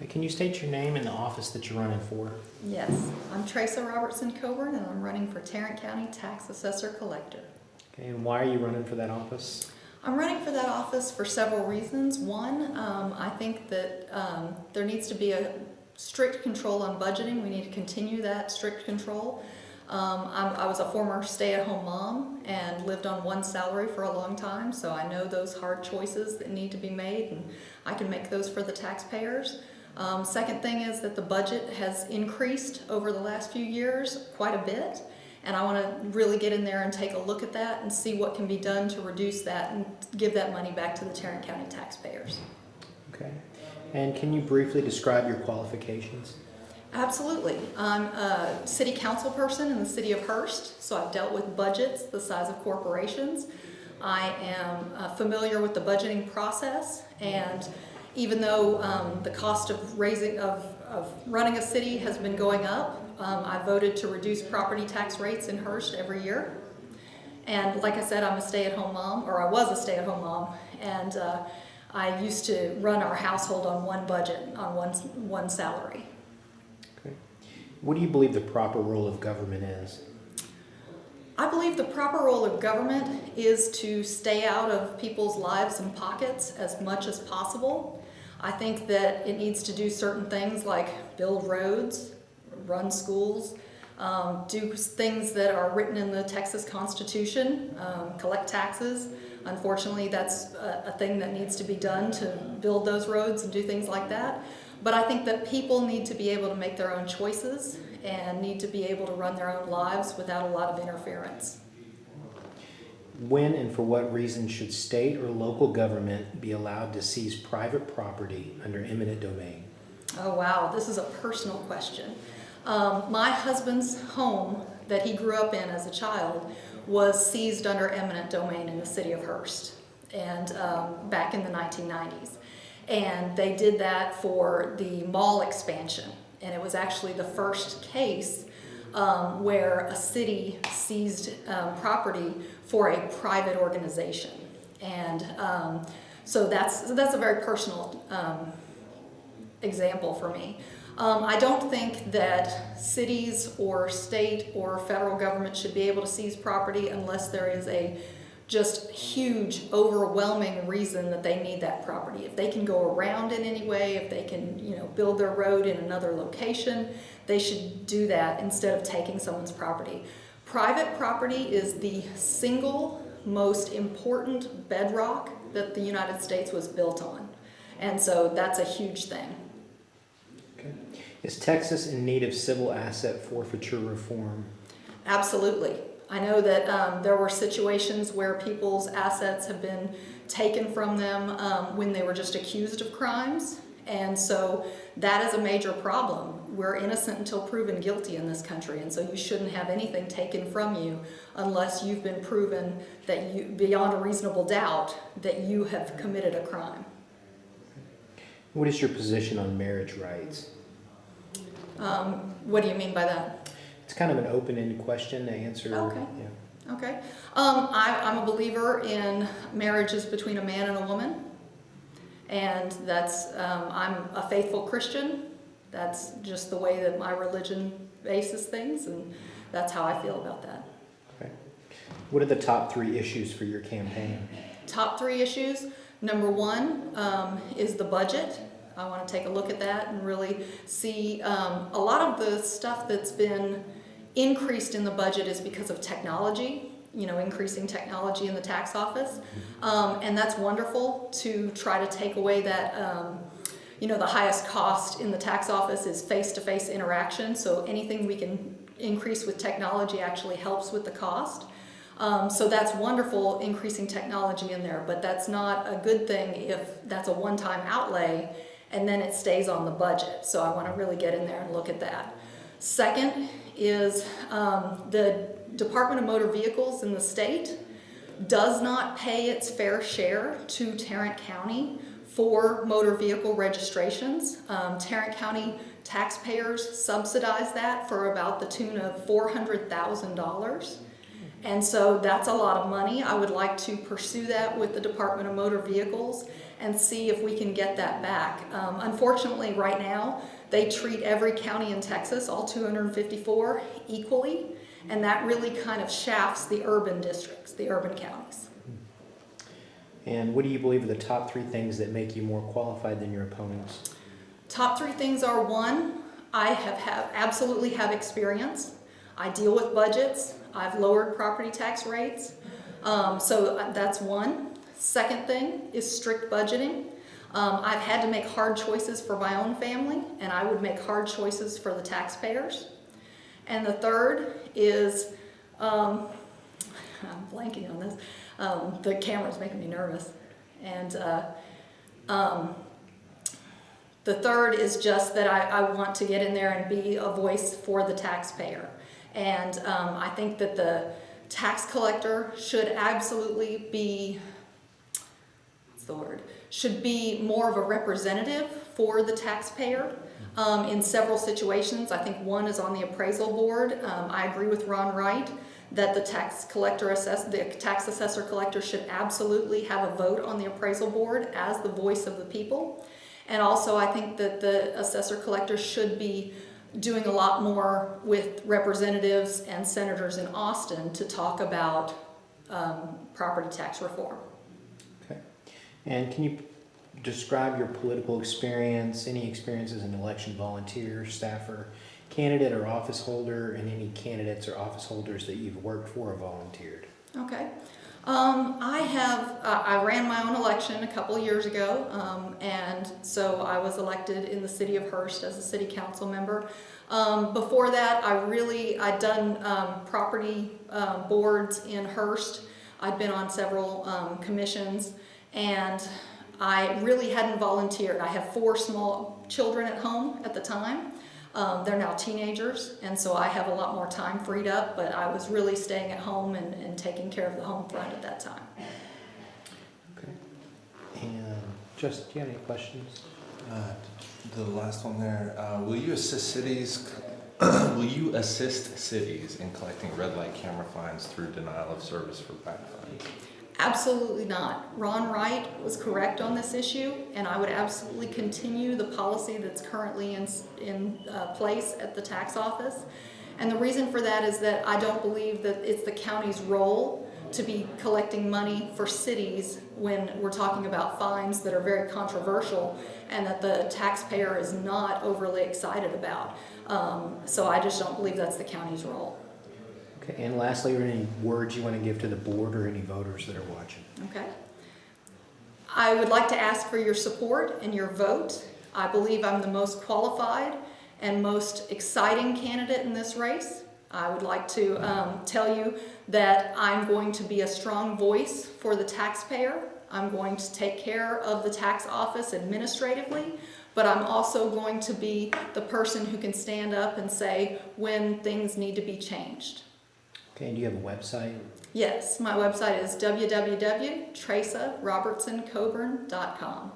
Okay, can you state your name and the office that you're running for? Yes, I'm Trasa Robertson Cobern, and I'm running for Tarrant County Tax Assessor-Collector. Okay, and why are you running for that office? I'm running for that office for several reasons. One, I think that there needs to be a strict control on budgeting. We need to continue that strict control. I was a former stay-at-home mom and lived on one salary for a long time, so I know those hard choices that need to be made, and I can make those for the taxpayers. Second thing is that the budget has increased over the last few years quite a bit, and I want to really get in there and take a look at that and see what can be done to reduce that and give that money back to the Tarrant County taxpayers. Okay, and can you briefly describe your qualifications? Absolutely. I'm a city council person in the city of Hurst, so I've dealt with budgets the size of corporations. I am familiar with the budgeting process, and even though the cost of running a city has been going up, I voted to reduce property tax rates in Hurst every year. And like I said, I'm a stay-at-home mom, or I was a stay-at-home mom, and I used to run our household on one budget, on one salary. Okay. What do you believe the proper role of government is? I believe the proper role of government is to stay out of people's lives and pockets as much as possible. I think that it needs to do certain things like build roads, run schools, do things that are written in the Texas Constitution, collect taxes. Unfortunately, that's a thing that needs to be done to build those roads and do things like that. But I think that people need to be able to make their own choices and need to be able to run their own lives without a lot of interference. When and for what reason should state or local government be allowed to seize private property under eminent domain? Oh wow, this is a personal question. My husband's home that he grew up in as a child was seized under eminent domain in the city of Hurst, and back in the 1990s. And they did that for the mall expansion. And it was actually the first case where a city seized property for a private organization. And so that's a very personal example for me. I don't think that cities or state or federal government should be able to seize property unless there is a just huge, overwhelming reason that they need that property. If they can go around in any way, if they can, build their road in another location, they should do that instead of taking someone's property. Private property is the single most important bedrock that the United States was built on. And so that's a huge thing. Okay. Is Texas in need of civil asset forfeiture reform? Absolutely. I know that there were situations where people's assets have been taken from them when they were just accused of crimes. And so that is a major problem. We're innocent until proven guilty in this country. And so you shouldn't have anything taken from you unless you've been proven that you, beyond a reasonable doubt, that you have committed a crime. What is your position on marriage rights? What do you mean by that? It's kind of an open-ended question to answer. Okay. Yeah. Okay. I'm a believer in marriages between a man and a woman. And that's, I'm a faithful Christian. That's just the way that my religion bases things, and that's how I feel about that. Okay. What are the top 3 issues for your campaign? Top 3 issues. Number 1 is the budget. I want to take a look at that and really see a lot of the stuff that's been increased in the budget is because of technology, increasing technology in the tax office. And that's wonderful to try to take away that, the highest cost in the tax office is face-to-face interaction. So anything we can increase with technology actually helps with the cost. So that's wonderful, increasing technology in there, but that's not a good thing if that's a one-time outlay and then it stays on the budget. So I want to really get in there and look at that. Second is the Department of Motor Vehicles in the state does not pay its fair share to Tarrant County for motor vehicle registrations. Tarrant County taxpayers subsidize that for about the tune of $400,000. And so that's a lot of money. I would like to pursue that with the Department of Motor Vehicles and see if we can get that back. Unfortunately, right now, they treat every county in Texas, all 254, equally, and that really kind of shafts the urban districts, the urban counties. And what do you believe are the top 3 things that make you more qualified than your opponents? Top 3 things are: 1, I absolutely have experience. I deal with budgets. I've lowered property tax rates. So that's 1. Second thing is strict budgeting. I've had to make hard choices for my own family, and I would make hard choices for the taxpayers. And the third is, I'm blanking on this. The camera's making me nervous. And the third is just that I want to get in there and be a voice for the taxpayer. And I think that the tax collector should absolutely be, what's the word, should be more of a representative for the taxpayer in several situations. I think one is on the appraisal board. I agree with Ron Wright that the tax assessor collector should absolutely have a vote on the appraisal board as the voice of the people. And also I think that the assessor collector should be doing a lot more with representatives and senators in Austin to talk about property tax reform. Okay. And can you describe your political experience, any experience as an election volunteer, staffer, candidate, or office holder, and any candidates or office holders that you've worked for or volunteered? Okay. I ran my own election a couple of years ago, and so I was elected in the city of Hearst as a city council member. Before that, I'd done property boards in Hearst. I'd been on several commissions, and I really hadn't volunteered. I have 4 small children at home at the time. They're now teenagers, and so I have a lot more time freed up, but I was really staying at home and taking care of the home front at that time. Okay. And Justin, do you have any questions? The last one there, will you assist cities in collecting red light camera fines through denial of service for back fines? Absolutely not. Ron Wright was correct on this issue, and I would absolutely continue the policy that's currently in place at the tax office. And the reason for that is that I don't believe that it's the county's role to be collecting money for cities when we're talking about fines that are very controversial and that the taxpayer is not overly excited about. So I just don't believe that's the county's role. Okay. And lastly, are there any words you want to give to the board or any voters that are watching? Okay. I would like to ask for your support and your vote. I believe I'm the most qualified and most exciting candidate in this race. I would like to tell you that I'm going to be a strong voice for the taxpayer. I'm going to take care of the tax office administratively, but I'm also going to be the person who can stand up and say when things need to be changed. Okay. And do you have a website? Yes, my website is www.trasarobertsoncobern.com.